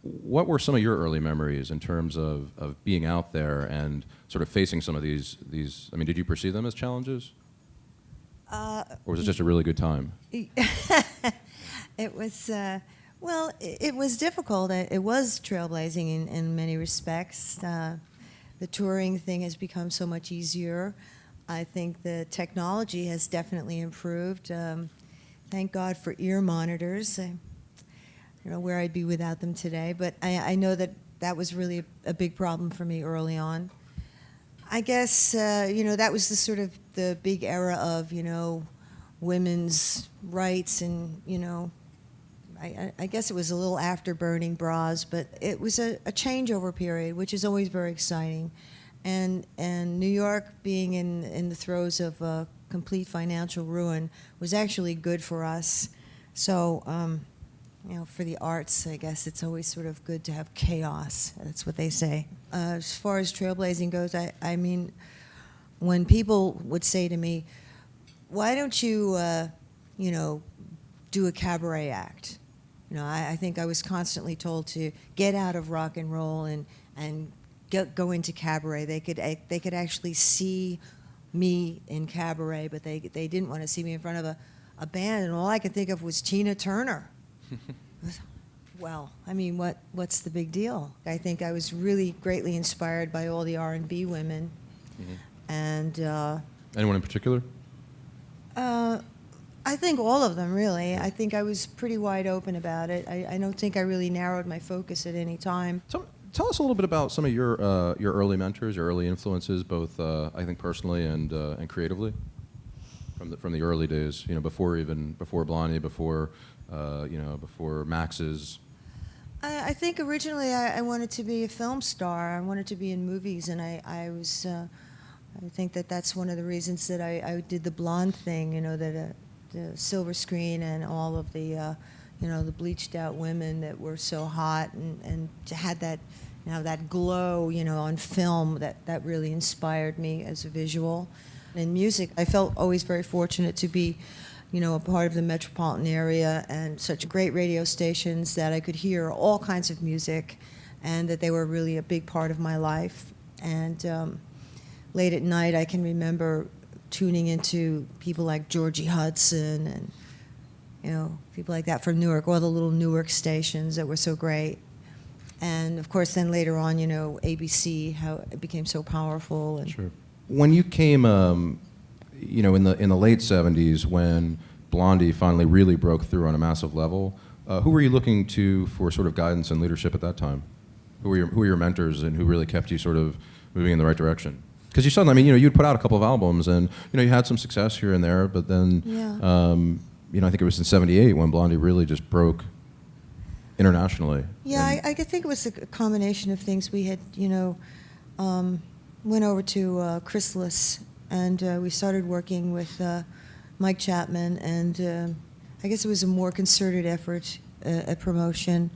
what were some of your early memories in terms of being out there and sort of facing some of these? I mean, did you perceive them as challenges, or was it just a really good time? It was, well, it was difficult. It was trailblazing in many respects. The touring thing has become so much easier. I think the technology has definitely improved. Thank God for ear monitors. I don't know where I'd be without them today, but I know that was really a big problem for me early on. I guess, that was the sort of the big era of, women's rights and, I guess it was a little after burning bras, but it was a changeover period, which is always very exciting. And New York being in the throes of complete financial ruin was actually good for us. So, for the arts, I guess it's always sort of good to have chaos. That's what they say. As far as trailblazing goes, I mean, when people would say to me, why don't you, do a cabaret act? I think I was constantly told to get out of rock and roll and go into cabaret. They could actually see me in cabaret, but they didn't want to see me in front of a band, and all I could think of was Tina Turner. Well, I mean, what's the big deal? I think I was really greatly inspired by all the R&B women. Mm-hmm. And anyone in particular? I think all of them, really. I think I was pretty wide open about it. I don't think I really narrowed my focus at any time. So, tell us a little bit about some of your early mentors, your early influences, both I think personally and creatively, from the early days. Before Blondie, before Max's. I think originally I wanted to be a film star. I wanted to be in movies, and I was. I think that's one of the reasons that I did the blonde thing. The silver screen and all of the, the bleached out women that were so hot and had that, that glow, on film that really inspired me as a visual. In music, I felt always very fortunate to be, a part of the metropolitan area and such great radio stations that I could hear all kinds of music and that they were really a big part of my life. And late at night, I can remember tuning into people like Georgie Hudson and, people like that from Newark, all the little Newark stations that were so great. And, of course, then later on, ABC, how it became so powerful. And sure. When you came, in the late 70s, when Blondie finally really broke through on a massive level, who were you looking to for sort of guidance and leadership at that time? Who were your mentors and who really kept you sort of moving in the right direction? Because you suddenly, you'd put out a couple of albums and, you had some success here and there, but then, I think it was in '78 when Blondie really just broke internationally. Yeah, I think it was a combination of things. We had, went over to Chrysalis and we started working with Mike Chapman, and I guess it was a more concerted effort at promotion.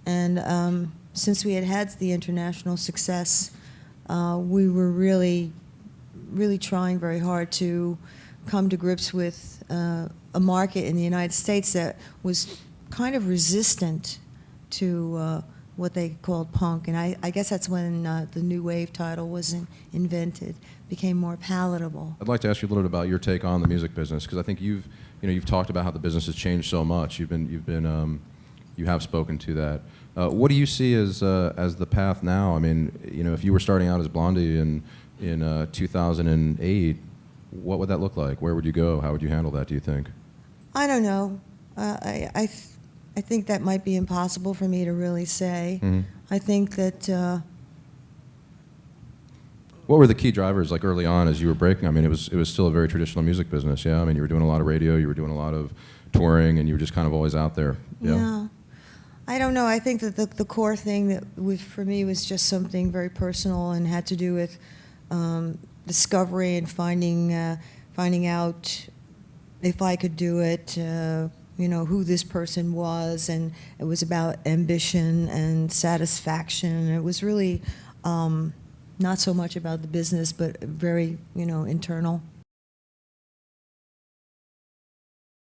And since we had the international success, we were really, really trying very hard to come to grips with a market in the United States that was kind of resistant to what they called punk. And I guess that's when the new wave title was invented, became more palatable. I'd like to ask you a little bit about your take on the music business, because I think you've talked about how the business has changed so much. You have spoken to that. What do you see as the path now? I mean, if you were starting out as Blondie in 2008, what would that look like? Where would you go? How would you handle that, do you think? I don't know. I think that might be impossible for me to really say. Mm-hmm. I think that. What were the key drivers like early on as you were breaking? I mean, it was still a very traditional music business, yeah? I mean, you were doing a lot of radio, you were doing a lot of touring, and you were just kind of always out there. Yeah. I don't know. I think that the core thing that for me was just something very personal and had to do with discovery and finding out if I could do it, who this person was, and it was about ambition and satisfaction. It was really not so much about the business, but very, internal.